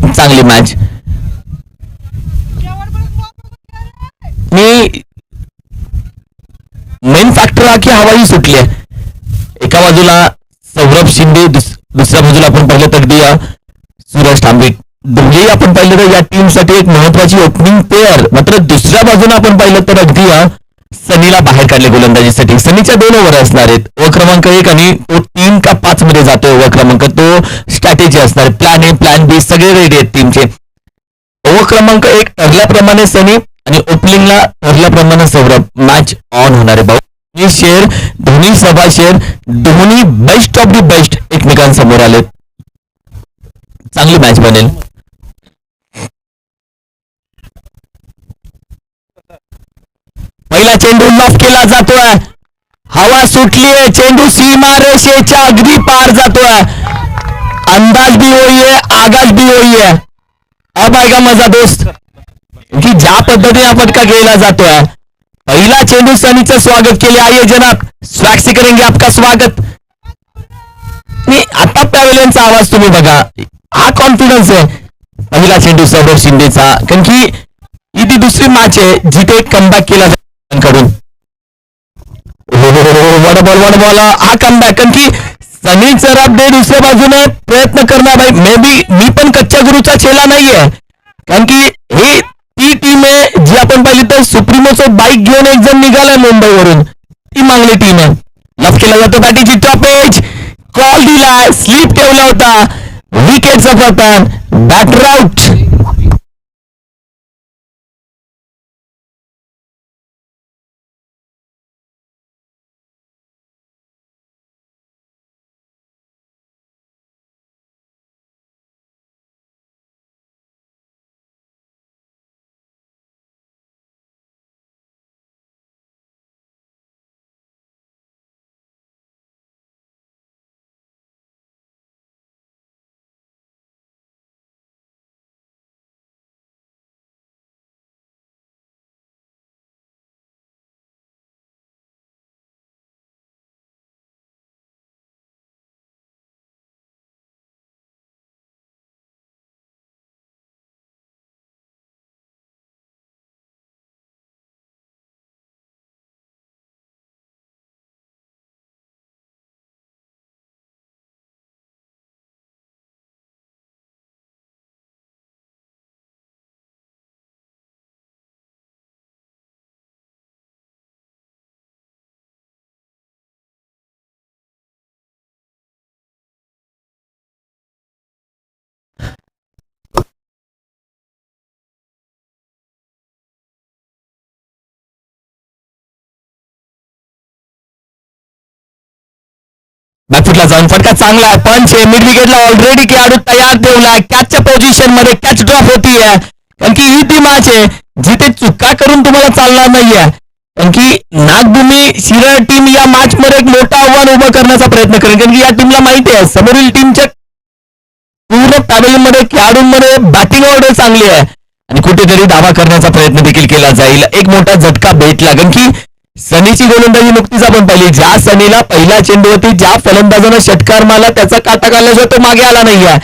चांगली मॅच. मी main factor हा की हवाही सुटली आहे. एका बाजूला सौरभ शिंदे, दुसऱ्या बाजूला आपण पाहिलं तर अगदी सुरेश तांबे. दोघेही आपण पाहिलं तर या टीमसाठी एक महत्वाची ओपनिंग पेअर. मात्र दुसऱ्या बाजूला आपण पाहिलं तर अगदी सनीला बाहेर काढले गोलंदाजीसाठी. सनीच्या 2 ओव्हर असणार आहेत. ओव्हर क्रमांक 1 आणि तो 3 का 5 मध्ये जातोय ओव्हर क्रमांक. तो स्ट्रॅटेजी असणार. प्लॅन ए प्लॅन बी सगळे रेडी आहेत टीमचे. ओव्हर क्रमांक 1 ठरल्याप्रमाणे सनी आणि ओपनिंगला ठरल्याप्रमाणे सौरभ. मॅच ऑन होणार आहे भाऊ. शेअर धोनी सभा share Dhoni best of the best एकमेकांसमोर आले. चांगली मॅच बनेल. पहिला चेंडू लॉफ केला जातोय. हवा सुटलीये. चेंडू सीमा रेषेच्या अगदी पार जातोय. अंदाज भी वही है, आगाज भी वही है. अब आएगा मजा दोस्त की ज्या पद्धतीने हा फटका केला जातोय. पहिला चेंडू सनीचं स्वागत केले. आइए जनाब स्वॅग से करेंगे आपका स्वागत. आता पॅव्हलियनचा आवाज तुम्ही बघा. हा कॉन्फिडन्स आहे पहिला चेंडू सौरभ शिंदेचा. कारण की ही ती दुसरी मॅच आहे जिथे कमबॅक केला कडून. वड बॉल हा कमबॅक. कारण की सनी सराबडे दुसऱ्या बाजूने प्रयत्न करणार भाई. मे बी मी पण कच्च्या गुरुचा चेला नाहीये. कारण की ही ती टीम आहे जी आपण पाहिली तर सुप्रीमोचं बाईक घेऊन एक जण निघालाय मुंबईवरून. ती मागली टीम आहे. लफ केला जातो बॅटीची टॉपेज. कॉल दिला. स्लीप ठेवला होता. विकेटचा पतन. Batter out. बॅकफुटला जाऊन फटका चांगला आहे. पंच आहे. मिड विकेटला ऑलरेडी खेळाडू तयार ठेवलाय. कॅचच्या पोझिशन मध्ये कॅच ड्रॉप होतीये. कारण की ही ती मॅच आहे जिथे चुका करून तुम्हाला चालणार नाहीये. कारण की नागभूमी शिराळ टीम या मॅच मध्ये एक मोठं आव्हान उभं करण्याचा प्रयत्न करेल. कारण की या टीमला माहिती आहे समोरील टीमच्या पूर्ण पॅव्हलियनमध्ये खेळाडूंमध्ये बॅटिंग ऑर्डर चांगली आहे आणि कुठेतरी दावा करण्याचा प्रयत्न देखील केला जाईल. एक मोठा झटका भेटला. कारण की सनीची गोलंदाजी नुकतीच आपण पाहिली. ज्या सनीला पहिल्या चेंडूवरती ज्या फलंदाजानं षटकार मारला त्याचा काटा काढल्याशिवाय तो मागे आला नाहीये.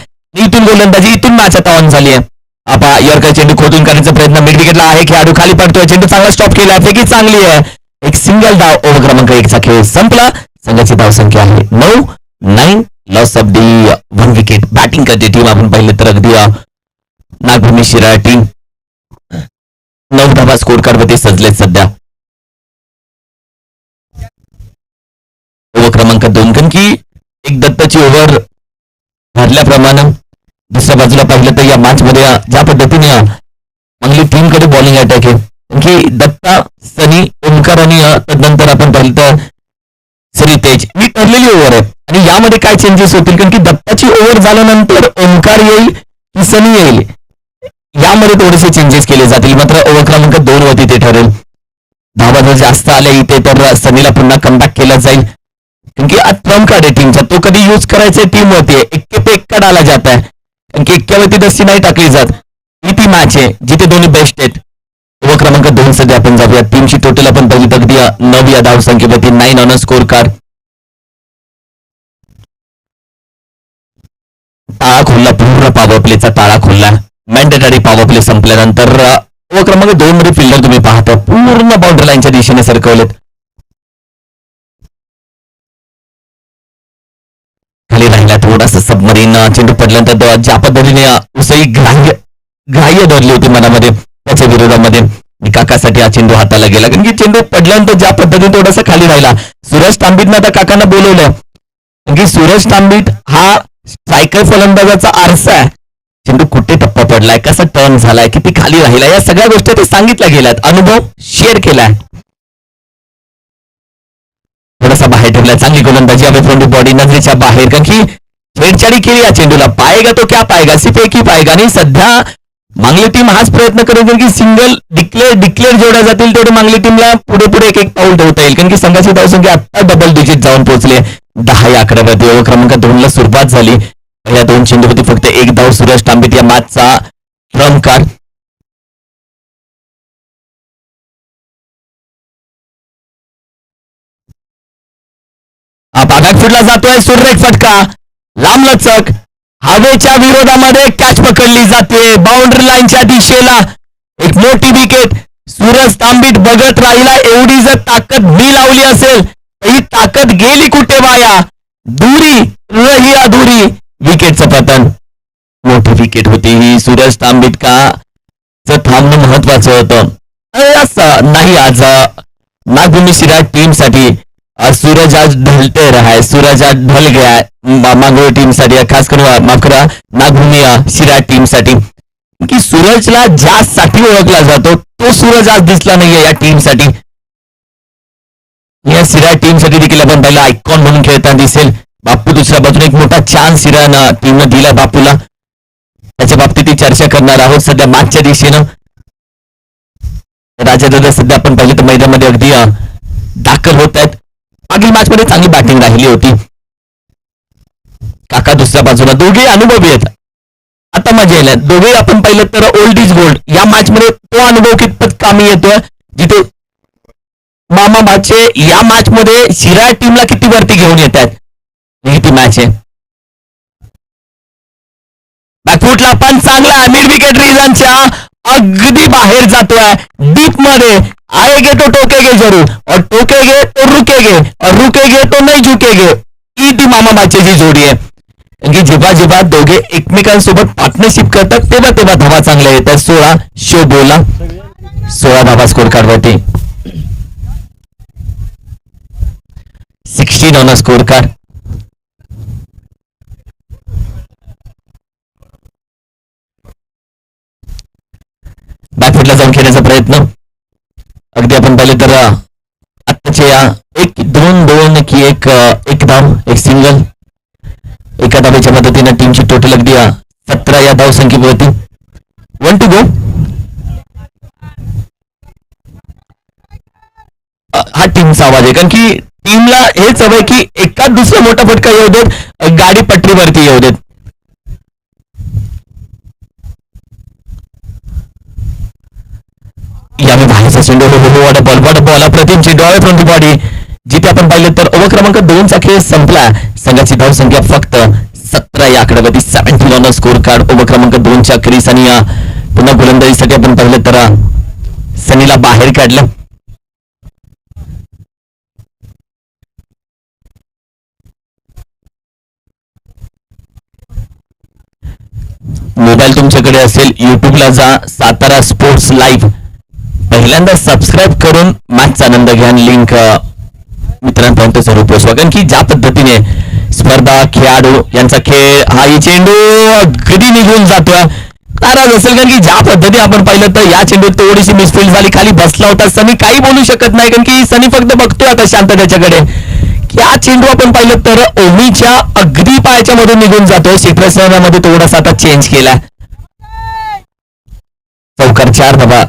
इथून गोलंदाजी इथून मॅच आता ऑन झाली आहे. आपा यॉर्कर चेंडू खोदून करण्याचा प्रयत्न मिड विकेटला आहे. खेळाडू खाली पडतोय. चेंडू चांगला स्टॉप केला. फेकी चांगली आहे. एक सिंगल धाव. ओव्हर क्रमांक 1 चा खेळ संपला. संघाची धावसंख्या आहे 9. Loss of the 1 wicket. Batting करते टीम आपण पाहिलं तर अगदी नागभूमी शिराळ टीम 9 धावा स्कोर कार्डमध्ये सजलेत सध्या. ओव्हर क्रमांक 2 कारण की एक दत्ताची ओव्हर भरल्याप्रमाणे दुसऱ्या बाजूला पाहिलं तर या मॅच मध्ये ज्या पद्धतीने चांगली टीमकडे बॉलिंग अटॅक आहे. की दत्ता सनी ओमकार आणि तदनंतर आपण पाहिलं तर श्रीतेज ही ठरलेली ओव्हर आहे. आणि यामध्ये काय चेंजेस होतील कारण की दत्ताची ओव्हर झाल्यानंतर ओमकार येईल की सनी येईल यामध्ये थोडेसे चेंजेस केले जातील. मात्र ओव्हर क्रमांक 2 वरती ते ठरेल. धावा जर जास्त आल्या इथे तर सनीला पुन्हा कमबॅक केला जाईल. क्योंकि आज ट्रम्प कार्ड आहे टीमचा तो कधी यूज करायचा टीम वरती आहे. 1 पे 1 डाला जाता है. कारण की 1 वरती 10 नाही टाकली जात. ही ती मॅच आहे जिथे दोन्ही बेस्ट आहेत. ओव्हर क्रमांक 2 सध्या आपण जाऊया. टीमची टोटल आपण पाहिली तर अगदी 9 या धाव संख्येवरती 9 ऑन स्कोर कार्ड. टाळा खोलला, पूर्ण पॉवर प्लेचा टाळा खोलला. मॅन्डेटरी पॉवर प्ले संपल्यानंतर क्रमांक 2 मध्ये फिल्डर तुम्ही पाहता पूर्ण बाउंड्री लाईनच्या दिशेने सरकवलेत. खाली राहिला थोडासा सबमरीन. चेंडू पडल्यानंतर ज्या पद्धतीने उसई ग्राह्य धरली होती मनामध्ये त्याच्या विरोधामध्ये काकासाठी हा चेंडू हाताला गेला. कारण की चेंडू पडल्यानंतर ज्या पद्धतीने थोडासा खाली राहिला. सूरज तांबीतनं आता काकांना बोलवलं कारण की सूरज तांबीत हा स्ट्रायकर फलंदाजाचा आरसा आहे. चेंडू कुठे टप्पा पडलाय, कसा टर्न झालाय, किती खाली राहिला, या सगळ्या गोष्टी ते सांगितल्या गेल्यात, अनुभव शेअर केलाय. थोडासा बाहेर ठेवलाय, चांगली गोलंदाजी अवे फ्रॉम द बॉडी, नजरेच्या बाहेर. कारण की छेडछाडी केली या चेंडूला. पाएगा तो क्या पाएगा, सिर्फ एक ही पाएगा. आणि सध्या मांगली टीम हाच प्रयत्न करेल की सिंगल डिक्लेअर जेवढ्या जातील तेवढे मांगली टीमला पुढे एक एक पाऊल ठेवता येईल. कारण की संघाची धावसंख्या आता डबल डिजिट जाऊन पोहोचले 10 या आकड्यावरती. ओव्हर क्रमांक 2 ला सुरुवात झाली. पहिल्या 2 चेंडूवरती फक्त एक धाव. सूरज तांबीत या मॅचचा ट्रम्प कार्ड. बॅकफुटला जातोय सुरेख फटका, लांब लचक, हवेच्या विरोधामध्ये कॅच पकडली जाते बाउंड्री लाईनच्या दिशेला. एक मोठी विकेट. सूरज तांबीत बघत राहिला. एवढी जर ताकद मी लावली असेल तर ही ताकद गेली कुठे वाया. दुरी रही अधुरी. विकेटचं पतन. मोठी विकेट होती ही. सूरज तांबीत का थांबणं महत्वाचं होतं. असं नाही आज नागभूमी शिराट टीम साठी. सूरज आज ढलते रहा है, सूरज आज ढल गया है मांगोळ टीम साठी, खास करून माफ करा नागभूमी शिराट टीम साठी. की सूरजला ज्यासाठी ओळखला जातो तो सूरज आज दिसला नाहीये या टीम साठी. या शिराट टीम साठी देखील आपण पहिला आयकॉन म्हणून खेळताना दिसेल. बापू दुसऱ्या बाजूने एक मोठा चान्स शिरान टीमनं दिला बापूला. त्याच्या बाबतीत चर्चा करणार आहोत सध्या मॅचच्या दिशेनं. राजा सध्या आपण पाहिलं तर मैदानामध्ये अगदी दाखल होत आहेत. मागील मॅच मध्ये चांगली बॅटिंग राहिली होती. काका दुसऱ्या बाजूला. दोघे अनुभवी आहेत. आता मजा येईल. दोघे आपण पाहिलं तर ओल्ड इज गोल्ड. या मॅच मध्ये तो अनुभव कितपत कामी येतोय जिथे मामा भाचे या मॅच मध्ये शिराळ टीमला किती वरती घेऊन येत आहेत. ही मॅच आहे. बॅकफुटला पण चांगला आहे. मिड विकेट रिजनच्या अगदी बाहेर जातोय डीप मध्ये. आएगे तो टोकेगे जरूर, और टोकेगे तो रुकेगे, और रुकेगे तो नहीं झुकेगे. ही ती मामा भाचेची जोडी आहे. की जेव्हा दोघे एकमेकांसोबत पार्टनरशिप करतात तेव्हा धावा चांगल्या येतात. 16 शो बोला 16 धावा स्कोर कार्ड वरती. 16 ऑन अ स्कोर कार्ड. बॅकफुटला जाऊन खेळण्याचा प्रयत्न. अगदी आपण पाहिलं तर आत्ताच्या या 1-2 की एक धाव, एक सिंगल. एका धावेच्या मदतीने टीमची टोटल अगदी 17 या धाव संख्येवरती. 1 to go. हा टीमचा आवाज आहे. कारण की टीमला हेच हवंय की एकाच दुसरा मोठा फटका येऊ देत, गाडी पटरीवरती येऊ देत. यावेळी बाहेरचा चेंडू बॉल अप्रतिम चेंडू आहे फ्रॉम द बॉडी. जिथे आपण पाहिलं तर ओव्हर क्रमांक 2 चा खेळ संपला. संघाची धाव संख्या फक्त 17 या आकड्यावरती. 17 ऑन स्कोर कार्ड. ओव्हर क्रमांक 2 च्या अखेरीस आणि पुन्हा गोलंदाजीसाठी आपण पाहिलं तर सनीला बाहेर काढलं. मोबाईल तुमच्याकडे असेल युट्यूबला जा, सातारा स्पोर्ट्स लाईव्ह पहिल्यांदा सबस्क्राईब करून मॅचचा आनंद घ्या. लिंक मित्रांपर्यंत जरूर पोहोचवा. कारण की ज्या पद्धतीने स्पर्धा खेळाडू यांचा खेळ हा चेंडू अगदी निघून जातोय. नाराज असेल कारण की ज्या पद्धतीने आपण पाहिलं तर या चेंडूत थोडीशी मिसफील्ड झाली. खाली बसला होता सनी. काही बोलू शकत नाही कारण की सनी फक्त बघतोय आता शांत त्याच्याकडे. या चेंडू आपण पाहिलं तर ओमीच्या अगदी पायाच्या मधून निघून जातोय. क्षेत्ररक्षणामध्ये थोडासा आता चेंज केला. चौकार 4 धावा.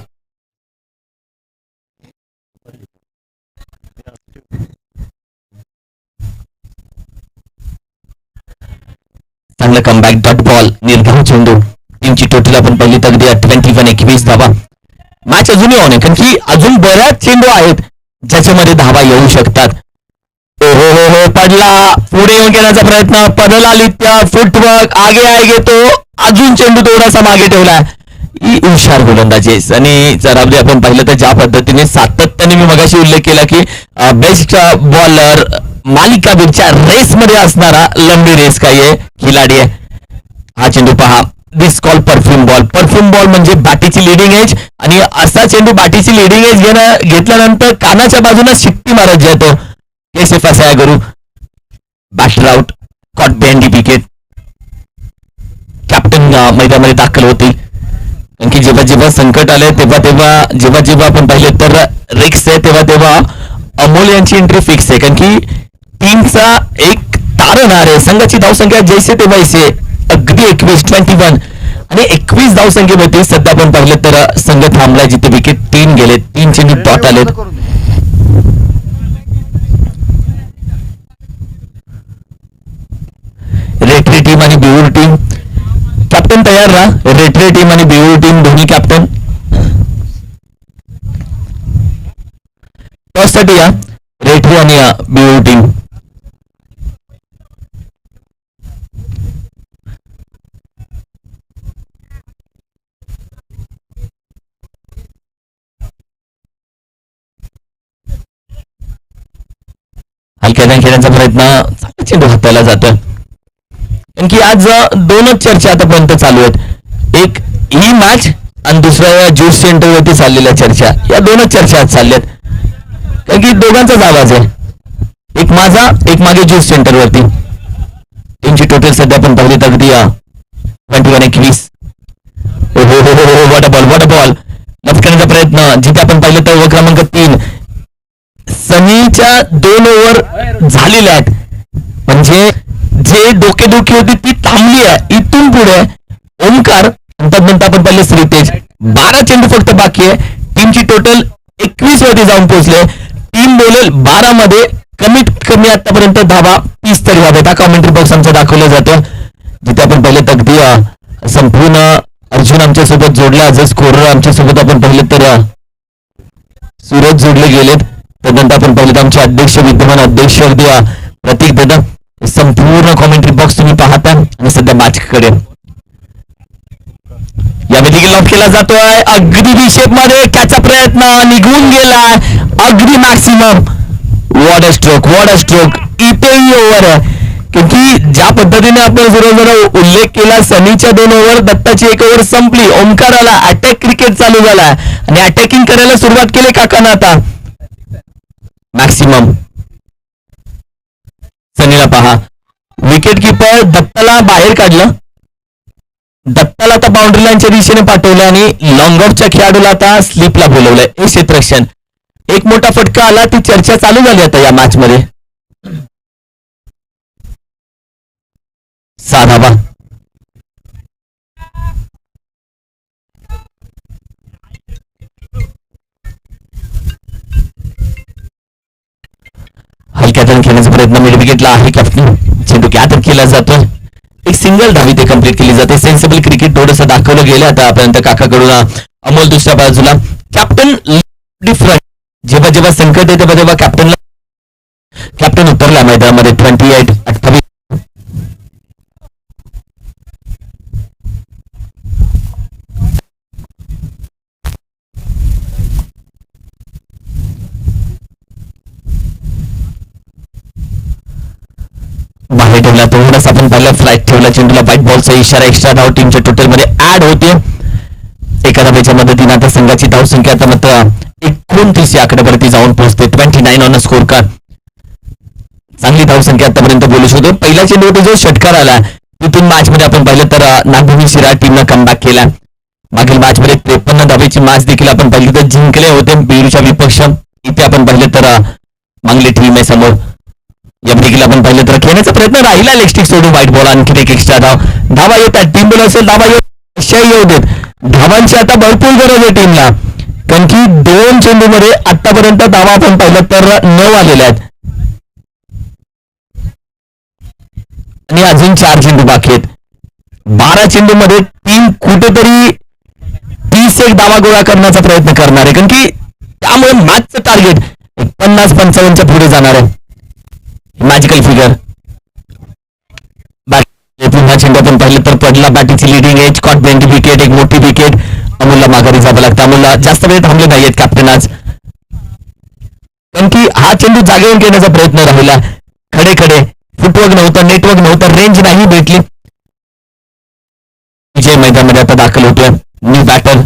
चांगलं कमबॅक डॉट बॉल. निर्धाव चेंडू. टीमची टोटल आपण पहिली तर अगदी 21 धावा. मॅच अजूनही ऑन आहे कारण की अजून बऱ्याच चेंडू आहेत ज्याच्यामध्ये धावा येऊ शकतात. हो हो पडला. पुढे येऊन घेण्याचा प्रयत्न, पदल आदित्य फुटवर्क आगे आगे तो अजून चेंडू थोडासा मागे ठेवलाय. ही हुशार गोलंदाजी. आणि जर आपण पाहिलं तर ज्या पद्धतीने सातत्याने मी मगाशी उल्लेख केला की बेस्ट बॉलर मालिकावीरच्या रेस मध्ये असणारा लंबी रेस काही आहे खिलाडी आहे. हा चेंडू पहा, this call perfume ball. Perfume ball म्हणजे बॅटीची लिडिंग एज, आणि असा चेंडू बॅटीची लिडिंग एज घेतल्यानंतर कानाच्या बाजूला शिट्टी मारत जातो. कैसे फसाया गुरु. Batter out, caught behind wicket. Captain मैदानामध्ये दाखल होतील. कारण की जेव्हा जेव्हा संकट आले जेव्हा जेव्हा आपण पाहिले तर रिक्स आहे, तेव्हा अमोल यांची एंट्री फिक्स आहे. कारण की टीमचा एक तारणहार आहे. संघाची धावसंख्या जैसे ते वैसे अगदी 21 आणि 21 धावसंख्येमध्ये सध्या आपण पाहिलं तर संघ थांबलाय जिथे विकेट 3 गेले, 3 चेंडू डॉट आलेत. रेटरी टीम आणि बिऊर टीम. कॅप्टन तयार राहा. रेटरी टीम आणि बिऊर टीम दोन्ही कॅप्टन टॉस साठी या. रेटरी आणि बिऊर टीम. हलक्या खेळण्याचा प्रयत्न, चेंडू हाताला जातोय. कारण की आज दोनच चर्चा आतापर्यंत चालू आहेत. एक ही मॅच आणि दुसऱ्या ज्यूस सेंटरवरती चाललेल्या चर्चा. या दोनच चर्चा आज चालल्यात. कारण की दोघांचाच आवाज आहे, एक माझा एक मागे ज्यूस सेंटरवरती. टीमची टोटल सध्या आपण पाहिली तर अगदी 21. What a ball. लफ करण्याचा प्रयत्न, जिथे आपण पाहिलं तर ओव्हर क्रमांक 3 सनीच्या 2 ओव्हर झालेल्या आहेत. म्हणजे जे डोकेदुखी होती ती थांबली आहे. इथून पुढे ओमकार नंतर आपण पाहिले श्रीतेज. 12 चेंडू फक्त बाकी आहे. टीमची टोटल 21 वरती जाऊन पोहोचले. टीम बोलेल 12 मध्ये कमीत कमी आतापर्यंत धावा 30 तरी व्हावेत. हा कॉमेंट्री बॉक्स आमचा दाखवला जातो, जिथे आपण पाहिलं तर अगदी संपूर्ण अर्जुन आमच्या सोबत जोडला. जर स्कोरर आमच्या सोबत आपण पाहिलं तर सूरज जोडले गेलेत. त्यानंतर आपण पाहिलं तर आमचे अध्यक्ष, विद्यमान अध्यक्ष अगदी प्रतीक दादा. संपूर्ण कॉमेंट्री बॉक्स तुम्ही पाहता. आणि सध्या मॅचकडे यामध्ये लॉक केला जातोय. अगदी विशेप मध्ये कॅचा प्रयत्न निघून गेलाय. अगदी मॅक्सिमम. What a stroke. इथेही ओव्हर आहे. क्योंकि ज्या पद्धतीने आपण जरा उल्लेख केला, सनीच्या 2 ओव्हर, दत्ताची 1 ओव्हर संपली. ओमकाराला अटॅक क्रिकेट चालू झाला आणि अटॅकिंग करायला सुरुवात केली काकांना. आता मॅक्सिमम. सनीला पहा, विकेट किपर दत्ताला बाहेर काढलं. दत्ताला आता बाउंड्री लाईनच्या दिशेने पाठवलं आणि लॉंग ऑफच्या खेळाडूला आता स्लिपला बोलवलंय. हे क्षेत्ररक्षण. एक मोठा फटका आला. ती चर्चा चालू झाली आता या मॅच मध्ये. 6 धावा. हलक्यातून खेळण्याचा प्रयत्न मिड विकेटला आहे. कॅप्टन चेंडू कॅच केला जातो. एक सिंगल धावी ते कंप्लीट केली जाते. सेन्सिबल क्रिकेट थोडंसं दाखवलं गेलं आतापर्यंत काकाकडून. अमोल दुसऱ्या बाजूला. Captain different. जेव्हा जेव्हा संकट येते तेव्हा कॅप्टन उतरला मैदानामध्ये. 28. बाहेर ठेवला. थोडाच आपण पहिला फ्लाईट ठेवला. चेंडूला व्हाईट बॉलचा इशारा. एक्स्ट्रा धाव टीमच्या टोटल मध्ये ऍड होते. एका धावेच्या मदतीने आता संघाची धावसंख्या आता मात्र 29 या आकड्यावरती जाऊन पोहोचते. 29 ऑन स्कोर कार्ड. चांगली धावसंख्या आतापर्यंत बोलू शकतो. पहिला चेंडूवरती जो षटकार आला तिथून मॅच मध्ये आपण पाहिलं तर नागभूमी शिराळ टीमनं कमबॅक केला. मागील मॅच मध्ये 53 धावेची मॅच देखील आपण पाहिली तर जिंकले होते बिरूच्या विपक्ष. इथे आपण पाहिलं तर मांगली टीम आहे समोर. या देखील आपण पाहिलं तर खेळण्याचा प्रयत्न राहिला. लेगस्टिक सोडून व्हाईट बॉल. आणखी एक एक्स्ट्रा धावा येतात. टीम बॉल असेल धावा येऊ देत. धावांची आता भरपूर गरज आहे टीमला. कारण की 2 चेंडूमध्ये आतापर्यंत धावा आपण पाहिलं तर 9 आलेल्या आहेत आणि अजून 4 चेंडू बाकी आहेत. 12 चेंडूमध्ये टीम कुठेतरी 30 धावा गोळा करण्याचा प्रयत्न करणार आहे. कारण की त्यामुळे मॅचचं टार्गेट 50-55च्या पुढे जाणार आहे. मॅच आपण पाहिलं तर पडला बॅटिंगची लिडिंग एज कॉन्फिडेंट विकेट, एक मोठी विकेट. अमोलला माघारी जावं लागतं. अमोलला जास्त वेळ थांबले नाहीयेत कॅप्टन आज, कारण की हा चेंडू जागेवर घेण्याचा प्रयत्न राहिला. खडे खडे फुटवर्क नव्हतं, नेटवर्क नव्हतं, रेंज नाही भेटली. विजय मैदानामध्ये आता दाखल होतोय न्यू बॅटर.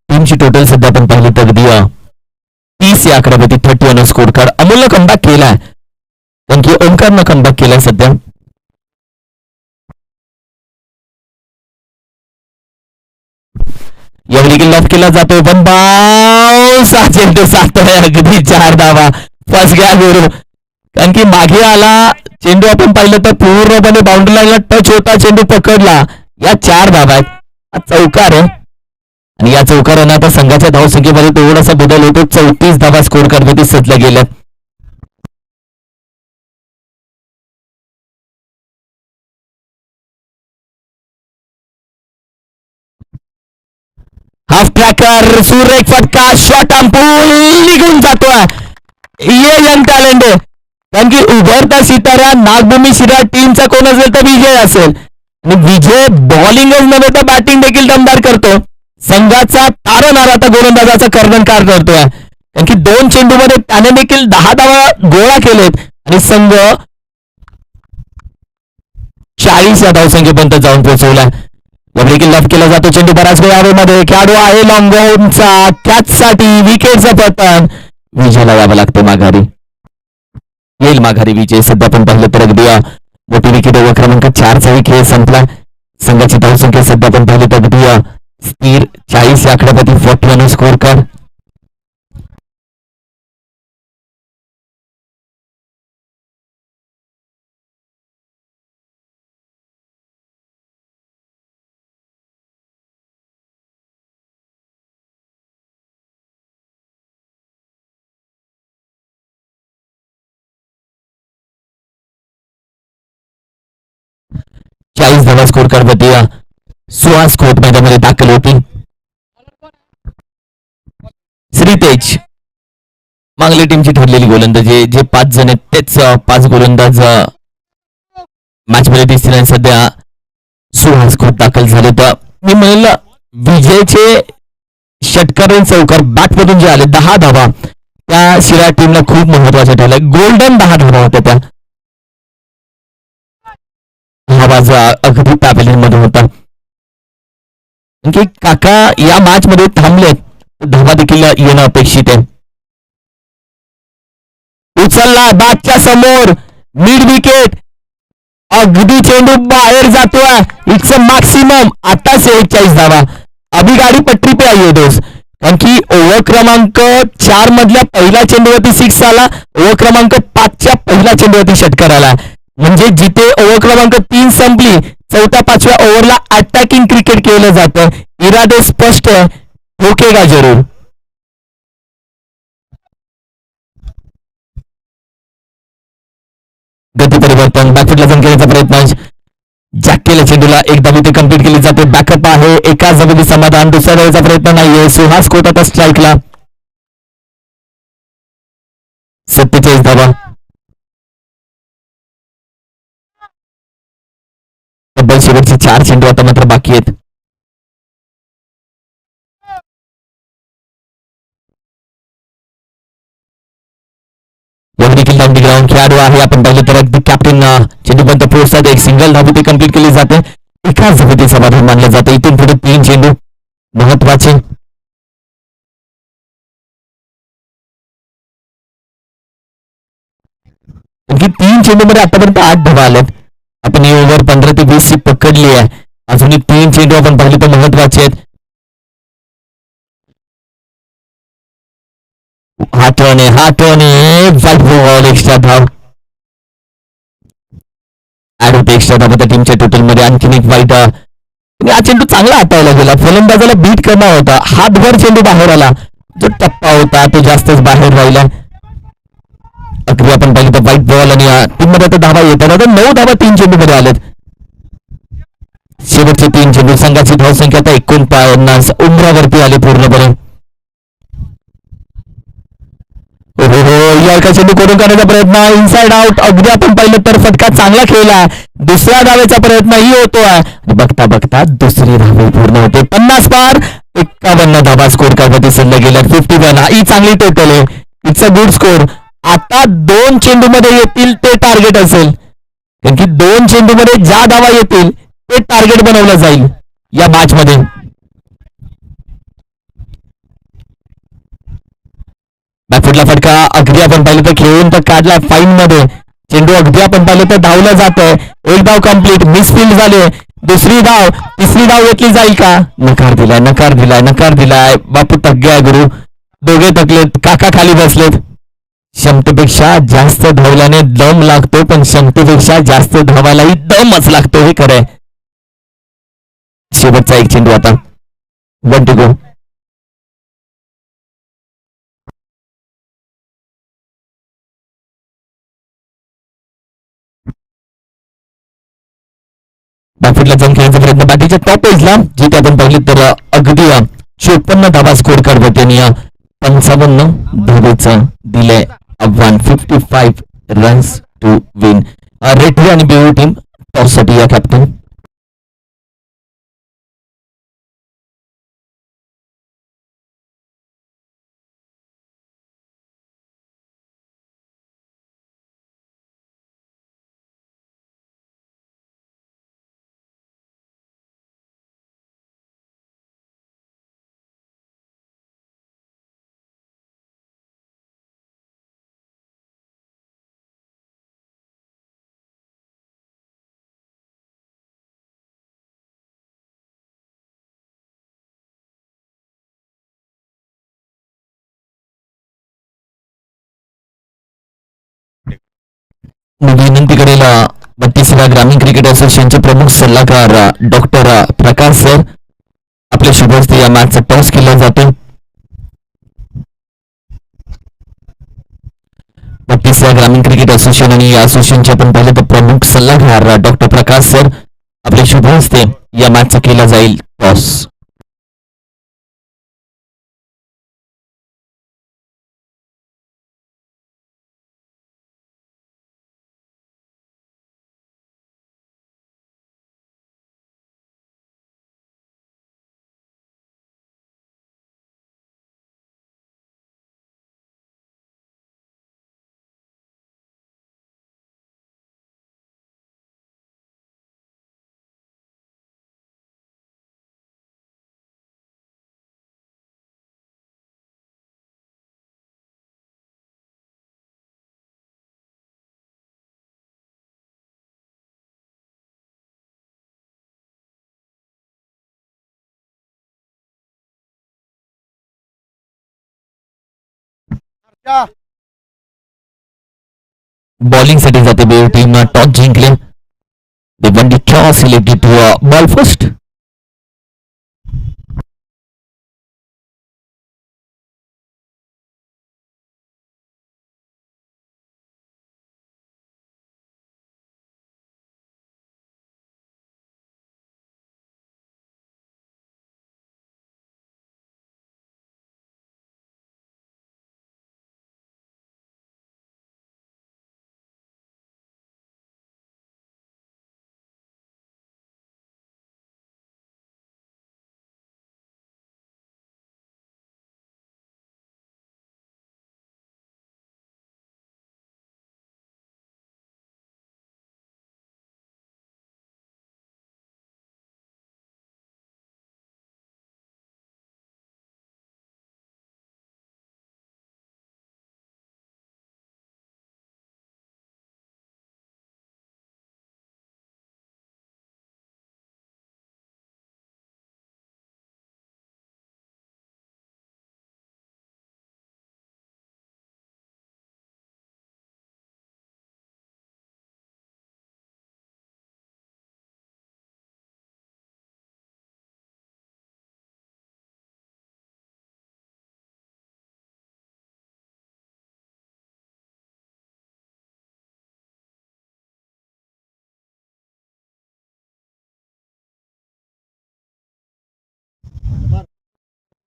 टीमची टोटल सध्या आपण पाहिली तर 30 या आकड्यावरती 31 स्कोर कार्ड. अमोलनं कमबॅक केलाय, कारण की ओमकारनं कमबॅक केलाय सध्या. यावेळी लॉक केला जातोय पण चेंडू सातोय अगदी 4 धावा. फर्स्ट गया गुरु, कारण की मागे आला चेंडू आपण पाहिलं तर पूर्णपणे बाउंड्री लाईनला टच होता, चेंडू पकडला. या 4 धावा आहेत. चौकार आहे आणि या चौकारानं आता संघाच्या धावसंख्येमध्ये थोडासा बदल होतो. 34 धावा स्कोर करण्यासाठी सजल्या गेल्या. हाफ ट्रॅकर, सुरेख फटका, शॉट पूल निघून जातोय. ये यंग टॅलेंट आहे, कारण की उभरता सितारा नागभूमी शिरा टीमचा कोण असेल तर विजय असेल. आणि विजय बॉलिंगच नव्हे तर बॅटिंग देखील दमदार करतो. संघाचा तारणारा आता गोलंदाजाचा कर्णधार करतोय, कारण की 2 चेंडूमध्ये त्याने देखील 10 धावा गोळा केलेत आणि संघ 40 या धावसंख्येपर्यंत जाऊन पोहोचवला. देखील लफ केला जातो चेंडू बराच वेळ हवेमध्ये. खेळाडू आहे लॉंगॉनचा कॅच साठी विकेटचं पतन. विजयला यावं लागतं माघारी, येईल माघारी विजय. सध्या आपण पाहिलं तर अगदी मोठी विकेट ओव्हर क्रमांक 4चा खेळ संपला. संघाची धावसंख्या सध्या आपण पाहिलं तर अगदी स्थिर 40 या आकड्यावरती 41 स्कोर कार्ड. धावा स्कोर करवती सुहास खोत मैदानामध्ये दाखल होती. श्रीतेज मागली टीमची ठरलेली गोलंदाजी, जे 5 जण आहेत तेच 5 गोलंदाज मॅच मध्ये दिसतील आणि सध्या सुहास खोत दाखल झाले. तर मी म्हणलं विजयचे षटकार चौकार बॅट मधून जे आले 10 धावा त्या शिरा टीमला खूप महत्वाच्या ठरल्या. गोल्डन 10 धावा होत्या त्या. आवाज अगदी पॅव्हलियन मध्ये होता, की काका या मॅच मध्ये थांबलेत, धावा देखील येणं अपेक्षित आहे. उचलला बॅटच्या समोर, मिड विकेट, अगदी चेंडू बाहेर जातोय. It's a maximum. आता 41 धावा. अभी गाडी पट्टी पे आई है दोस्त, कारण की ओव्हर क्रमांक 4 मधल्या पहिल्या चेंडूवरती 6 आला, ओव्हर क्रमांक 5च्या पहिल्या चेंडूवरती षटकार आला. म्हणजे जिथे ओव्हर क्रमांक 3 संपली, 4-5व्या ओव्हरला अटॅकिंग क्रिकेट केलं जातं. इरादे स्पष्ट आहे, ठोकेगा जरूर. गती परिवर्तन, बॅकफुटला जण केल्याचा प्रयत्न, जॅक केल्या चेंडूला एक धाव इथे कंप्लीट केली जाते. बॅकअप आहे, एकाच धावेने समाधान, दुसऱ्या धावेचा प्रयत्न नाहीये. सुहास खोत आता स्ट्राईकला. 47 धावा. तब्बल शेवटचे 4 चेंडू आता मात्र बाकी आहेत. ग्राउंड खेळाडू आहे आपण पाहिलं तर अगदी कॅप्टन चेंडूपर्यंत पोहोचतात. एक सिंगल धाव ते कंप्लीट केली जाते, एकाच धावेचे समाधान मानलं जातं. इथून पुढे 3 चेंडू महत्वाचे. आणखी 3 चेंडूमध्ये आतापर्यंत 8 धावा आल्यात. आपण ही ओव्हर 15 ते 20 ची पकडली आहे. अजूनही 3 चेंडू आपण पाहिले तर महत्वाचे आहेत. हा टर्न आहे वाईट बॉल एक्स्ट्रा धाव ऍड होते एक्स्ट्रा धाव त्या टीमच्या टोटल मध्ये आणखीन एक वाईट हा चेंडू चांगला हाताळला गेला फलंदाजाला बीट करणार होता हातभर चेंडू बाहेर आला जो टप्पा होता तो जास्तच बाहेर राहिला अगदी आपण पाहिलं तर वाईट बॉल आणि टीम मध्ये आता धावा येतात आता 9 धावा 3 चेंडू मध्ये आलेत शेवटचे 3 चेंडू संघाची धावसंख्या आता 49 उमरावरती आली पूर्णपणे या चेंडू करून करण्याचा प्रयत्न इनसाइड आउट अगदी आपण पाहिलं तर फटका चांगला खेळला दुसऱ्या धावेचा प्रयत्नही होतोय बघता बघता दुसरी धावे पूर्ण होते 50 पार 51 धावा स्कोर करण्यासाठी सल्ला गेल्या 51 ही चांगली टोटल आहे इट्स अ गुड स्कोर आता 2 चेंडू मध्ये येतील ते टार्गेट असेल कारण की 2 चेंडू मध्ये ज्या धावा येतील ते टार्गेट बनवलं जाईल या मॅच मध्ये बॅकफुटला फटका अगदी आपण पाहिलं तर खेळून तर काढला फाईन मध्ये चेंडू अगदी आपण पाहिलं तर धावलं जात आहे एक धाव कम्प्लीट मिसफिल्ड झाले दुसरी धाव तिसरी धाव घेतली जाईल का नकार दिलाय बापू तग्गे गुरु दोघे थकलेत काका खाली बसलेत क्षमतेपेक्षा जास्त धावल्याने दम लागतो पण क्षमतेपेक्षा जास्त धावायलाही दमच लागतो हे खरंय शेवटचा एक चेंडू आता 1 to go बॅकफुटला जाऊन खेळण्याचा प्रयत्न बाकीच्या टॉप एजला जिथे आपण पाहिले तर अगदी 54 धावा स्कोर करतो त्यांनी 55 धावेचं दिलंय आव्हान 55 रन्स टू विन रेटरी आणि बीओ टीम टॉस साठी या कॅप्टन विनंती करेल 32व्या ग्रामीण क्रिकेट असोसिएशनचे प्रमुख सल्लागार डॉक्टर प्रकाश सर आपल्या शुभ हस्ते या मॅचचा टॉस केला जातो 32व्या ग्रामीण क्रिकेट असोसिएशन आणि या असोसिएशनचे आपण पाहिलं तर प्रमुख सल्लागार डॉक्टर प्रकाश सर आपल्या शुभ हस्ते या मॅचचा केला जाईल टॉस बॉलिंग साठी जाते बेव टीम टॉस जिंकले they won the toss selected to bowl first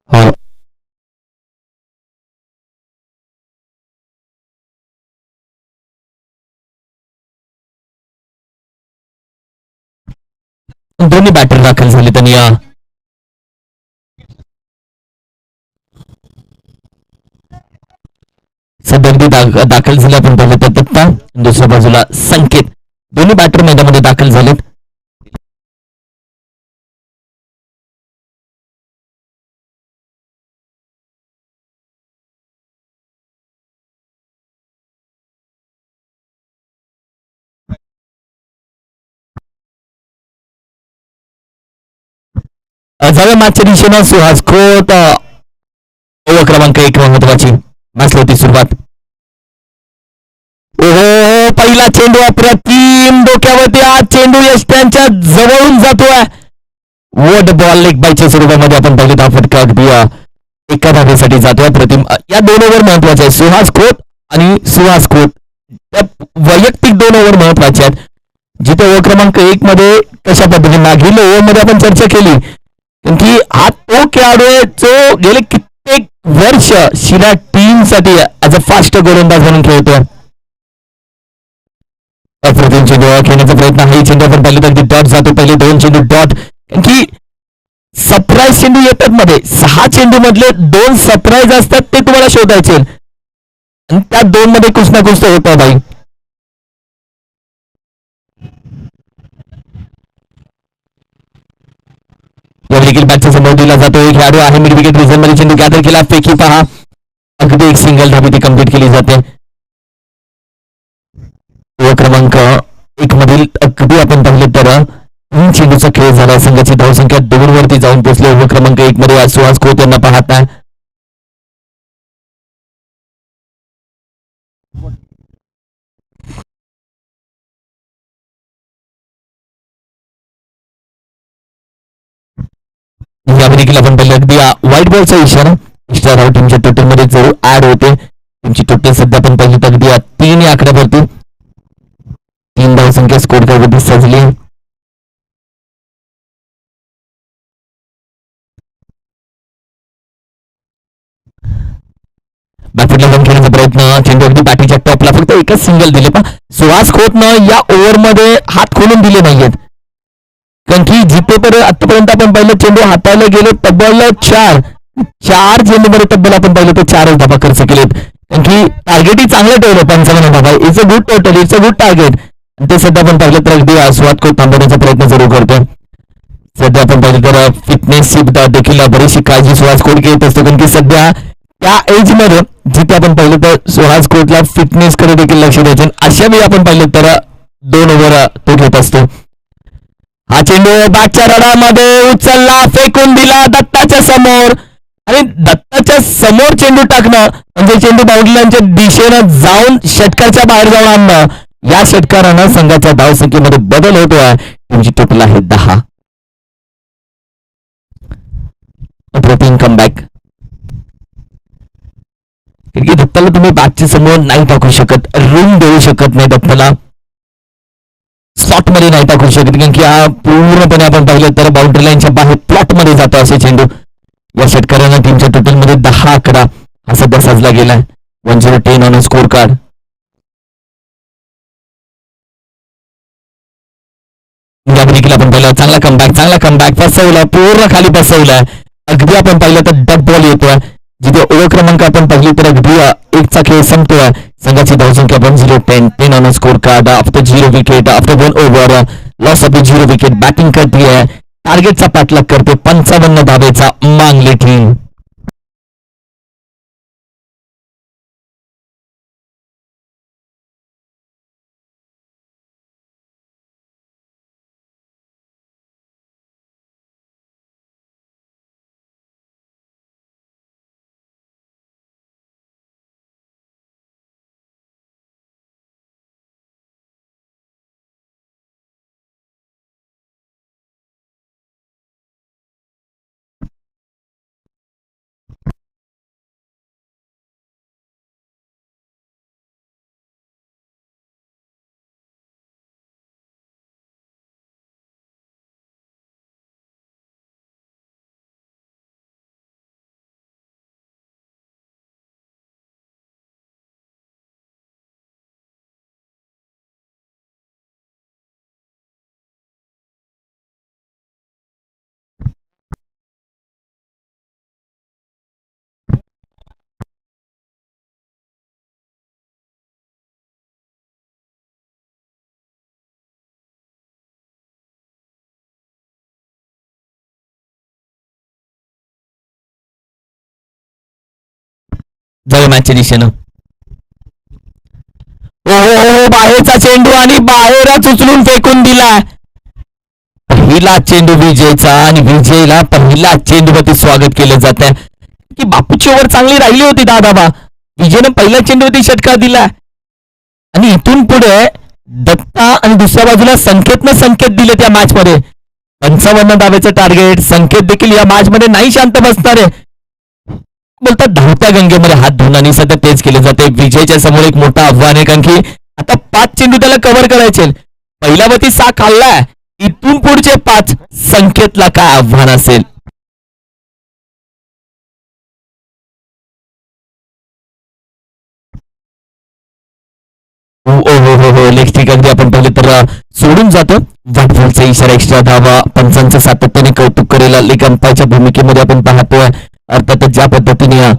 हो. दोन्ही बॅटर दाखल झाले त्यांनी सध्या दाखल झाले आपण पाहिलं तर दत्ता दुसऱ्या बाजूला संकेत दोन्ही बॅटर मैदानामध्ये दाखल झालेत. जाऊया मॅचच्या दिशेनं सुहास खोत ओव्हर क्रमांक 1 महत्वाची मॅच होती सुरुवात. ओहो पहिला चेंडू अप्रतिम डोक्यावरती आज चेंडू यष्ट्यांच्या जवळून जातोय. वोट बॉल लेग बायच्या स्वरूपामध्ये आपण पाहिलं हा फटका अगदी एका धावेसाठी जातोय प्रतिम. या 2 ओव्हर महत्वाचे आहेत सुहास खोत आणि सुहास खोत त्या वैयक्तिक 2 ओव्हर महत्वाचे आहेत. जिथे ओव्हर क्रमांक 1 मध्ये कशा पद्धतीने मागील ओव्हर मध्ये आपण चर्चा केली की हा तो खेळाडू आहे जो गेले कित्येक वर्ष शिरा टीम साठी ऍज अ फास्ट गोलंदाज म्हणून खेळतो. अप्रतिम चेंडू खेळण्याचा प्रयत्न हा चेंडू आपण पाहिलं तर डॉट जातो. पहिले 2 चेंडू डॉट की सरप्राईज चेंडू येतात मध्ये 6 चेंडू मधले 2 सरप्राईज असतात ते तुम्हाला शोधायचे आणि त्या 2 मध्ये कुछ ना कुछ होत भाई. या देखील बॅटचा समोर दिला जातो. एक खेळाडू आहे मिड विकेट रिझन मध्ये चेंडू गॅदर केला फेकी पहा अगदी एक सिंगल धाबी ती कंप्लीट केली जाते. क्रमांक 1 मधील अगदी आपण पाहिलं तर 3 चेंडूचा खेळ झाला. संघाची धावसंख्या 2 वरती जाऊन पोहोचले. ओव्हर क्रमांक 1 मध्ये सुहास खोत यांना पाहत आहे. यामध्ये देखील आपण पाहिलं अगदी व्हाईट बॉलचा इशारा राव टीमच्या टोटल मध्ये जरूर ऍड होते. टीमची टोटल सध्या आपण पाहिली तर अगदी 3 या आकड्यावरती 3 धावसंख्या स्कोर करवरती सजली. बॅटफुटला रन खेळण्याचा प्रयत्न चेंडू अगदी बॅटीच्या टॉपला फक्त एकच सिंगल दिले पण सुहास खोतनं या ओव्हरमध्ये हात खोलून दिले नाहीयेत. कारण की जिथे तर आतापर्यंत आपण पाहिलं चेंडू हाताळले गेले तब्बल 4 चेंडूमध्ये तब्बल आपण पाहिलं तर 4 धाबा खर्च केलेत. कारण की टार्गेटही चांगलं ठेवलं 55 धाबा. It's a good total it's a good target. ते सध्या आपण पाहिलं तर अगदी सुहास खोत थांबवण्याचा प्रयत्न जरूर करतोय. सध्या आपण पाहिलं तर फिटनेसची देखील बरीचशी काळजी सुहास खोत घेत असतो. कारण की सध्या त्या एज मध्ये जिथे आपण पाहिलं तर सुहास खोतला फिटनेसकडे देखील लक्ष द्यायचे. अशा वेळी आपण पाहिलं तर 2 ओव्हर तो घेत असतो. हा चेंडू बॅटच्या रडामध्ये उचलला फेकून दिला दत्ताच्या समोर आणि दत्ताच्या समोर चेंडू टाकणं म्हणजे चेंडू बाउंड्रीच्या दिशेनं जाऊन षटकाच्या बाहेर जाऊन आणणं. या षटकारानं संघाच्या धावसंख्येमध्ये बदल होतोय. तुमची टोटल आहे 10. अप्रतिम कमबॅक. दत्ताला तुम्ही बॅटच्या समोर नाही टाकू शकत. रूम देऊ शकत नाही दत्ताला. स्लॉट मध्ये नाही टाकू शकत कारण की हा पूर्णपणे आपण पाहिलं तर बाउंड्री लाईनच्या बाहेर प्लॉट मध्ये जातो असे चेंडू. या षटकारानं टीमच्या टोटल मध्ये 10 आकडा हा सध्या साजला गेलाय. 1010 ऑन स्कोर कार्ड. देखील आपण पाहिलं चांगला कमबॅक फसवला पूर्ण खाली फसवलाय. अगदी आपण पाहिलं तर डट बॉल येतोय. जिथे ओव्हर क्रमांक आपण पाहिली तर अगदी 1चा खेळ संपतोय. संघाची धावसंख्या 1010 on score card after 0 wicket after 1 over loss of 0 wicket. Batting करते टार्गेटचा पाठलाग करते 55 धावेचा मांगली टीम. जाऊया मॅचच्या दिशेनं. हो बाहेरचा चेंडू आणि बाहेरच उचलून फेकून दिला. पहिला चेंडू विजयचा आणि विजयला पहिला चेंडूवरती स्वागत केलं जात आहे की बापूची ओव्हर चांगली राहिली होती दादाबा. विजयनं पहिल्या चेंडूवरती षटकार दिला आणि इथून पुढे दत्ता आणि दुसऱ्या बाजूला संकेतनं संकेत दिले त्या मॅच मध्ये. 55 धावेचं टार्गेट. संकेत देखील या मॅच मध्ये नाही शांत बसणार आहे. बोलतात धावत्या गंगेमध्ये हात धुवून आणि सध्या तेच केले जाते. विजयच्या समोर एक मोठं आव्हान आहे कारण की आता 5 चेंडू त्याला कव्हर करायचे. पहिल्यावरती 6 खाल्लाय. इथून पुढचे 5 संकेतला काय आव्हान असेल. हो लेग अगदी आपण पहिले तर सोडून जातो. वाटफॉलचा इशारा एक्स्ट्रा धावा. पंचांचं सातत्याने कौतुक करेल लेग अंपायरच्या भूमिकेमध्ये आपण पाहतोय. अर्थातच ज्या पद्धतीने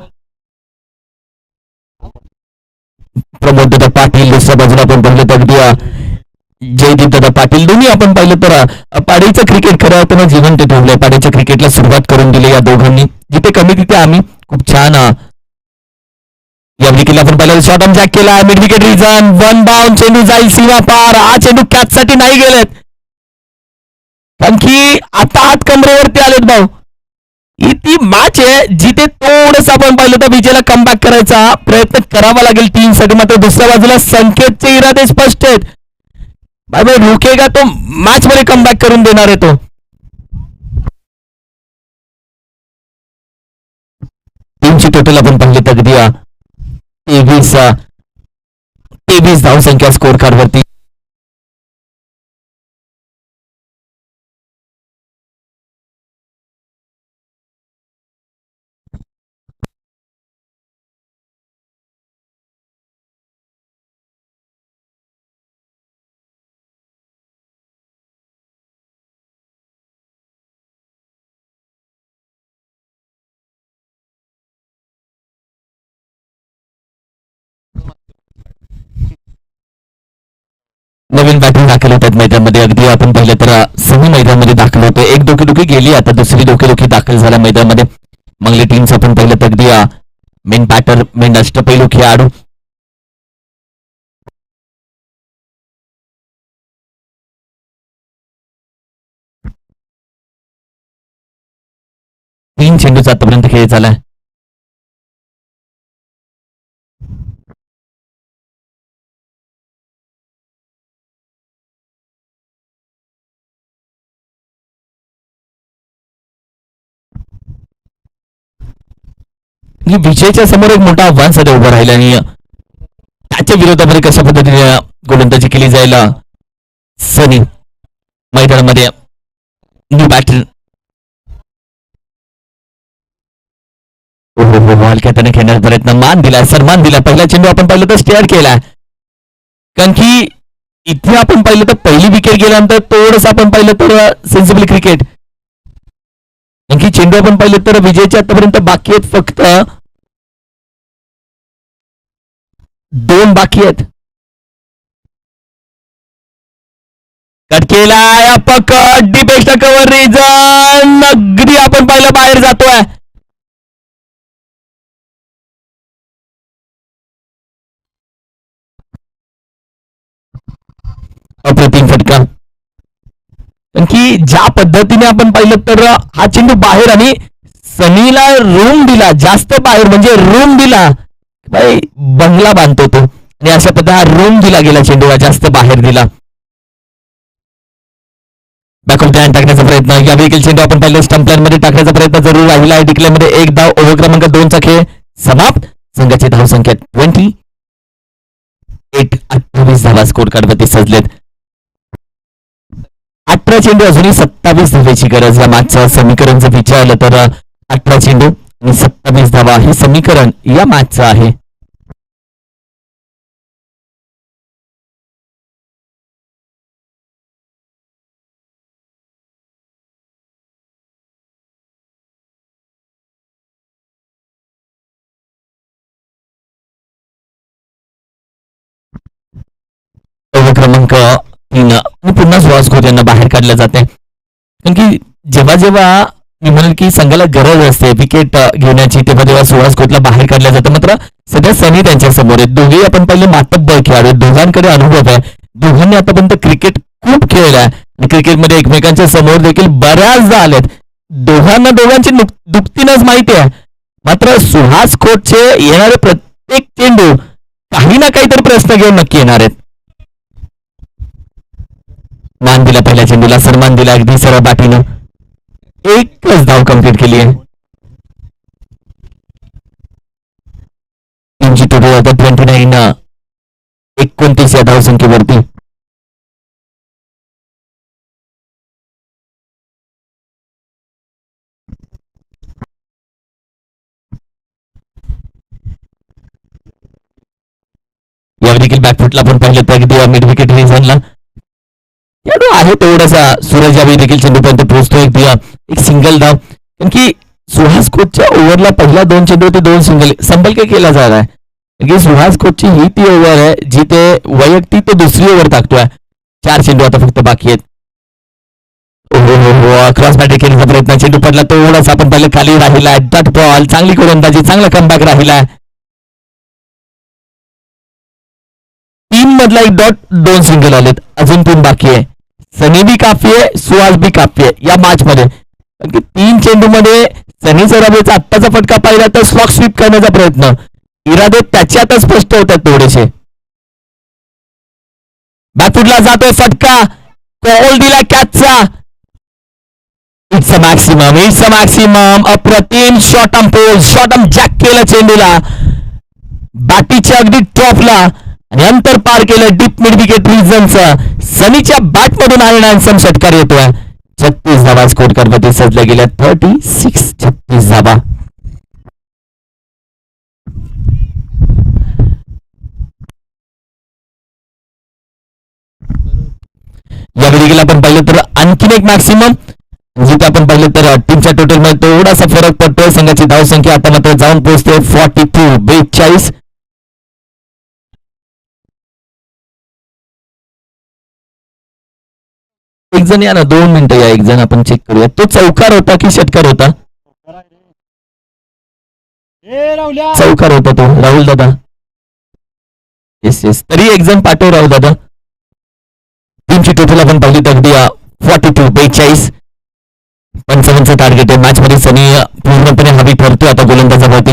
प्रमोद दादा पाटील दुसऱ्या बाजूला आपण पाहिलं तर अगदी जयदीप दादा पाटील दोन्ही आपण पाहिलं तर पाडेचं क्रिकेट खरं अर्थानं जिवंत ठेवलंय. पाडेच्या क्रिकेटला सुरुवात करून दिली या दोघांनी. जिथे कमी तिथे आम्ही खूप छान या विकेटला आपण पाहिलं शॉर्ट ऑन जॅक केला. Mid wicket reason. 1 बाउंड. चेंडू जाईल सीमा पार. हा चेंडू कॅच साठी नाही गेलेत कारण की आता हात कमरेवरती आलेत भाऊ. ही ती मॅच आहे जिथे थोडस आपण पाहिलं तर विजयला कमबॅक करायचा प्रयत्न करावा लागेल टीमसाठी. मात्र दुसऱ्या बाजूला संकेतचे इरादे स्पष्ट आहेत. बाबा रुकेगा तो मॅच मध्ये कमबॅक करून देणार आहे तो. टीमची टोटल आपण पाहिली तर अगदी 23 धावसंख्या स्कोर कार्ड वरती. नवीन बॅटिंग दाखल होतात मैदानामध्ये. अगदी आपण पाहिलं तर समी मैदानामध्ये दाखल होतो. एक डोकेदुखी गेली. आता दुसरी डोकेदुखी दाखल झाल्या मैदानामध्ये. मंगली टीमचं आपण पाहिलं तर अगदी मेन बॅटर मेन अष्टपैलू खेळाडू तीन चेंडूचा आतापर्यंत खेळ झालाय. विजयच्या समोर एक मोठं आव्हान सध्या उभं राहिलं आणि त्याच्या विरोधामध्ये कशा पद्धतीने गोलंदाजी केली जाईल. सनी मैदानामध्ये न्यू बॅटर हलक्याने खेळण्याचा प्रयत्न. मान दिला सन्मान दिला. पहिला चेंडू आपण पाहिलं तर स्टेअर केला कारण की इथे आपण पाहिलं तर पहिली विकेट गेल्यानंतर थोडंसं आपण पाहिलं तर सेन्सिबल क्रिकेट. आणखी चेंडू आपण पाहिलं तर विजयच्या आतापर्यंत बाकी आहेत फक्त 2 बाकी आहेत. कट केलाय पकड डीपेक्षा कव्हर रिझन. अगदी आपण पाहिलं बाहेर जातोय. अप्रतिम फटका. की ज्या पद्धतीने आपण पाहिलं तर हा चेंडू बाहेर आणि सनीला रूम दिला. जास्त बाहेर म्हणजे रूम दिला. भाई बंगला बांधतो तो आणि अशा पद्धतीने हा रूम दिला गेला चेंडूला. जास्त बाहेर दिला. बॅक ऑफ द हँड टाकण्याचा प्रयत्न. या देखील चेंडू आपण पाहिलं स्टंप लाईन मध्ये टाकण्याचा प्रयत्न जरूर राहिला आहे. डिक्लेअर मध्ये 1 धाव. ओव्हर क्रमांक 2 चा खेळ समाप्त. संघाची धावसंख्या 28. 28 धावा स्कोर कार्ड वरती सजलेत. 18 चेंडू अजूनही 27 धावेची गरज. या मॅचचं समीकरण जर विचारलं तर 18 चेंडू आणि 27 धावा हे समीकरण या मॅचचं आहे. क्रमांक 3 आणि पुन्हा सुहास घोष यांना बाहेर काढलं जाते कारण की जेव्हा जेव्हा मी म्हणेल की संघाला गरज असते विकेट घेण्याची, तेव्हा जेव्हा सुहास खोतला बाहेर काढलं जातं. मात्र सध्या सनी त्यांच्या समोर आहेत. दोघेही आपण पहिले मातब्बर खेळाडू, दोघांकडे अनुभव आहे. दोघांनी आतापर्यंत क्रिकेट खूप खेळलं आहे आणि क्रिकेटमध्ये एकमेकांच्या समोर देखील बऱ्याचदा आलेत. दोघांची दुखतीनच माहिती आहे. मात्र सुहास खोतचे येणारे प्रत्येक चेंडू काही ना काहीतरी प्रश्न घेऊन नक्की येणार आहेत. मान दिला पहिल्या चेंडूला, सन्मान दिला अगदी सरळ बाटीनं. एकच धाव कंप्लीट केली आहे. टीमची टोटल आता 29, 29 या धावसंख्येवरती. यावर देखील बॅकफुटला पण पाहिलं तर अगदी मिड विकेट रिझनला आहे तेवढासा सूरज यावेळी देखील चेंडूपर्यंत पोहोचतो. एक सिंगल धाव, कारण की सुहास खोतच्या ओव्हरला पहिला 2 चेंडू ते 2 सिंगल संबल काय केला जात आहे. कारण की सुहास खोतची ही ती ओव्हर आहे जी ते वैयक्तिक तो दुसरी ओव्हर टाकतोय. 4 चेंडू आता फक्त बाकी आहेत. क्रॉस बॅटिंग केल्याचा प्रयत्न, चेंडू पडला तेवढाच आपण पहिले खाली राहिला. डॉट बॉल, चांगली गोलंदाजी, चांगला कमबॅक राहिला. 3 मधला एक डॉट, 2 सिंगल आलेत, अजून 3 बाकी आहे. सनी बी काफी आहे, सुहास बी काफी आहे या मॅच मध्ये. 3 चेंडू मध्ये सनी सराबेचा आत्ताचा फटका पाहिला तर स्लॉक स्वीप करण्याचा प्रयत्न, इरादे त्याच्यातच स्पष्ट होतात थोडेसे. बॅकफुटला जातोय फटका, कॉल दिला कॅचचा. इट्स अ मॅक्सिमम, अप्रतिम short arm post, short arm jack केला चेंडूला बॅटीच्या अगदी टॉपला आणि अंतर पार केलं डीप मिड विकेट रिजनचा. सनीच्या बॅटमधून आणि हँडसम षटकार येतोय. 36 धावा स्कोर करण्यासाठी सजल्या गेल्या. 36 धावा. या वेळी आपण पाहिलं तर आणखीन एक मॅक्सिमम, जिथे आपण पाहिलं तर टीमच्या टोटल मध्ये थोडासा फरक पडतोय. संघाची धावसंख्या आता मात्र जाऊन पोहोचते 42. एक जण या ना, 2 मिनिटं या, एक जण आपण चेक करूया. तो चौकार होता की षटकार होता? चौकार होता तो, राहुल दादा. येस, तरी एक जण पाठव राहुल दादा. टीमची टोटल आपण पाहिली तर अगदी 42. 55 टार्गेट आहे. मॅच मध्ये सनी पूर्णपणे हवी ठरतोय आता गोलंदाजाभोवती.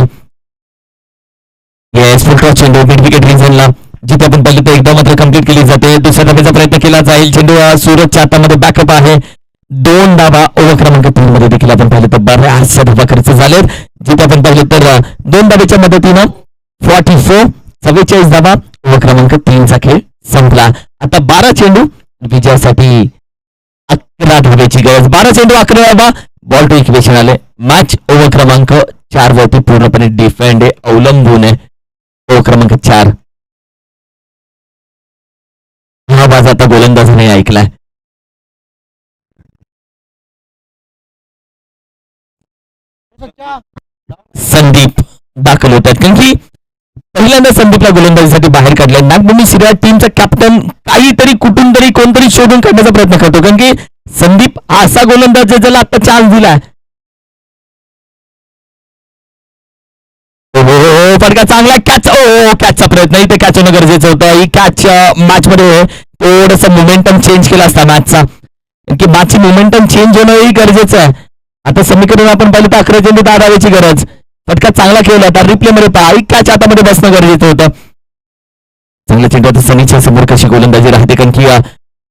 येस, फुल टॉस चेंडू मिड विकेट रिजनला, जिथे आपण पाहिलं तर एकदा मात्र कंप्लीट केली जाते. दुसऱ्या धाब्याचा प्रयत्न केला जाईल. चेंडू सूरजच्या हातामध्ये बॅकअप आहे. 2 धाबा ओव्हर क्रमांक 3 मध्ये देखील आपण पाहिलं तर बऱ्याचशा धाबा खर्च झालेत. जिथे आपण पाहिलं तर 2 धाब्याच्या मदतीनं 44 धाबा ओव्हर क्रमांक 3 चा खेळ संपला. आता 12 चेंडू विजयासाठी 11 धाब्याची गरज. 12 चेंडू 11 धाबा, बॉल टू इक्वेशन आले. मॅच ओव्हर क्रमांक 4 वरती पूर्णपणे डिफेंड अवलंबून आहे. ओव्हर क्रमांक 4. हा आवाज आता गोलंदाजाने ऐकलाय. संदीप दाखल होत आहेत, कारण की पहिल्यांदा संदीपला गोलंदाजीसाठी बाहेर काढले. नागभूमी सिरिया टीमचा कॅप्टन काहीतरी कुठून तरी कोणतरी शोधून काढण्याचा प्रयत्न करतो, कारण की संदीप असा गोलंदाज आहे ज्याला आता चान्स दिलाय. फटका चांगला, कॅचचा प्रयत्न, इथे कॅच होणं गरजेचं होतं. ही कॅच मॅच मध्ये थोडंसं मोमेंटम चेंज केला असता मॅचचा, की मॅचची मोमेंटम चेंज होणंही गरजेचं आहे. आता समीकरण आपण पाहिलं तर 11 चेंडू 10 धावेची गरज. फटका चांगला खेळला होता, रिप्ले मध्ये पहा, ही कॅच हातामध्ये बसणं गरजेचं होतं. चांगल्या चेंडू आता सनीच्या समोर कशी गोलंदाजी राहते, कारण की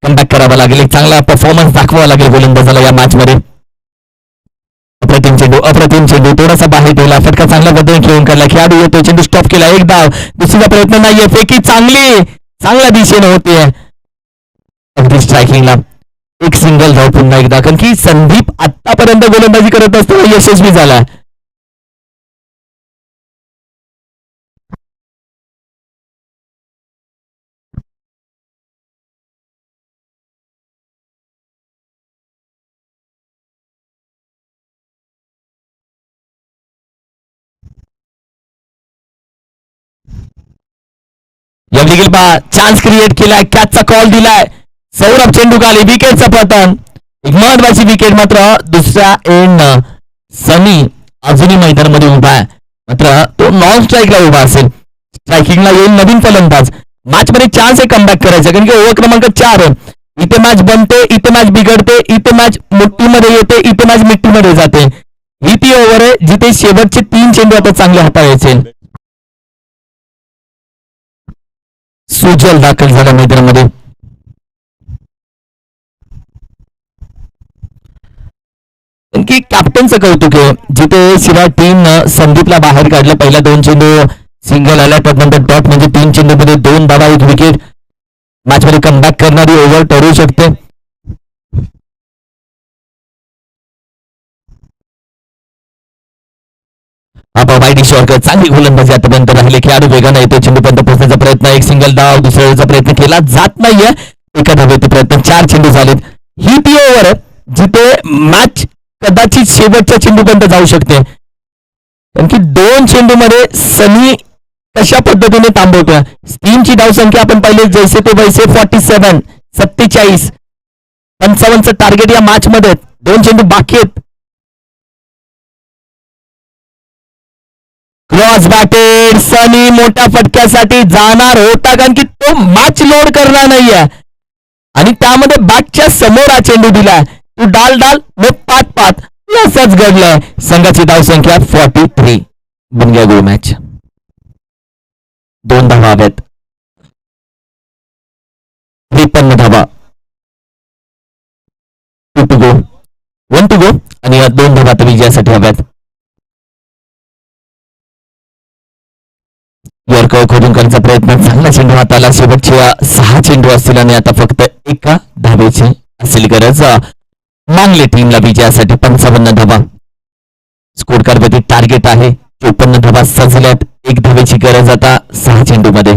कमबॅक करावा लागेल, एक चांगला परफॉर्मन्स दाखवावा लागेल गोलंदाजाला या मॅच मध्ये. अप्रतिम चेंडू थोडासा बाहेर ठेवला, फटका चांगल्या पद्धतीने खेळून काढला. खेळाडू येतो, चेंडू स्टॉप केला. एक धाव, दुसरीचा प्रयत्न नाहीये, फेकी चांगल्या दिशेने होते. अगदी स्ट्रायकिंगला एक सिंगल धाव पुन्हा एकदा, कारण की संदीप आतापर्यंत गोलंदाजी करत असताना यशस्वी झाला. चान्स क्रिएट केलाय, कॅचचा कॉल दिलाय. सौरभ चेंडू खाली, विकेटचं पतन. एक महत्वाची विकेट मात्र दुसऱ्या एंड सनी अजूनही मैदानामध्ये उभा आहे, मात्र तो नॉन स्ट्राईकला उभा असेल. स्ट्रायकिंगला येईल नवीन फलंदाज. मॅच मध्ये चान्स आहे कमबॅक करायचा, कारण की ओव्हर क्रमांक 4 इथे मॅच बनते, इथे मॅच बिघडते, इथे मॅच मुठ्ठीमध्ये येते, इथे मॅच मिठ्ठीमध्ये जाते. ही ती ओव्हर आहे जिथे शेवटचे 3 चेंडू आता चांगले हाताळायचे. सुजल दाखल झाला मैदानामध्ये. की कॅप्टनचं कौतुक आहे, जिथे शिवाय टीमनं संदीपला बाहेर काढलं. पहिल्या 2 चेंडू सिंगल आल्या, त्यानंतर डॉट म्हणजे 3 चेंडूमध्ये 2 धावा 1 विकेट. मॅच मध्ये कमबॅक करणारी ओव्हर ठरू शकते. वाईट शॉर्टकट चांगली गोलंदाजी आतापर्यंत राहिले. खेळाडू वेगाने येतो, चेंडूपर्यंत पोहोचण्याचा प्रयत्न, एक सिंगल डाव, दुसऱ्याचा प्रयत्न केला जात नाहीये. एका धावेचे प्रयत्न, 4 चेंडू झालेत. ही ती ओव्हर जिथे मॅच कदाचित शेवटच्या चेंडूपर्यंत जाऊ शकते, कारण की 2 चेंडूमध्ये सनी कशा पद्धतीने थांबवतोय. टीमची धावसंख्या आपण पाहिले जैसे ते वैसे 47, 47, 55चं टार्गेट या मॅच मध्ये. 2 चेंडू बाकी आहेत. क्रॉस बॅटेड सनी मोठ्या फटक्यासाठी जाणार होता, कारण की तो मॅच लोड करणार नाहीये आणि त्यामध्ये बॅटच्या समोर हा चेंडू दिलाय. तू डाल मग पात असंच घडलंय. संघाची धावसंख्या 43. बुनग्या गोल मॅच. 2 धावा हव्यात, 53 धावा. 2 to go, 1 to go आणि 2 धावा तर विजयासाठी हव्यात. यॉर्कर खोदून करण्याचा प्रयत्न, चांगला चेंडू हाताला. शेवटच्या 6 चेंडू असतील आणि आता फक्त एका धावेची असेल गरज. मागले टीमला विजयासाठी 55 धावा. स्कोर कार्डवरती टार्गेट आहे 54 धावा सजल्यात. 1 धावेची गरज आता 6 चेंडू मध्ये.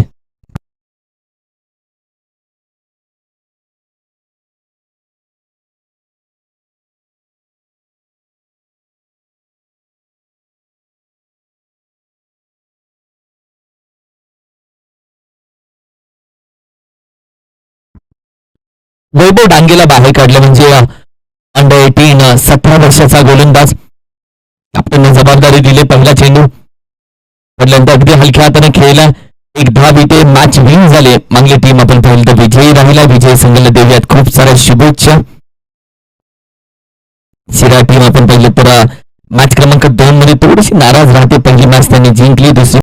वैभव डांगेला बाहेर काढलं म्हणजे अंडर 18 17 वर्षाचा गोलंदाज. कॅप्टनने जबाबदारी दिली. पहिला चेंडू पडल्यानंतर अगदी हलक्या हाताने खेळला. 1 धाव इथे मॅच विन झाले. मागली टीम आपण पाहिलं तर विजयी राहिला. विजय संघाला देऊयात खूप साऱ्या शुभेच्छा. शिरा टीम आपण पाहिलं तर मॅच क्रमांक 2 मध्ये थोडीशी नाराज राहते. पहिली मॅच त्यांनी जिंकली, दुसरी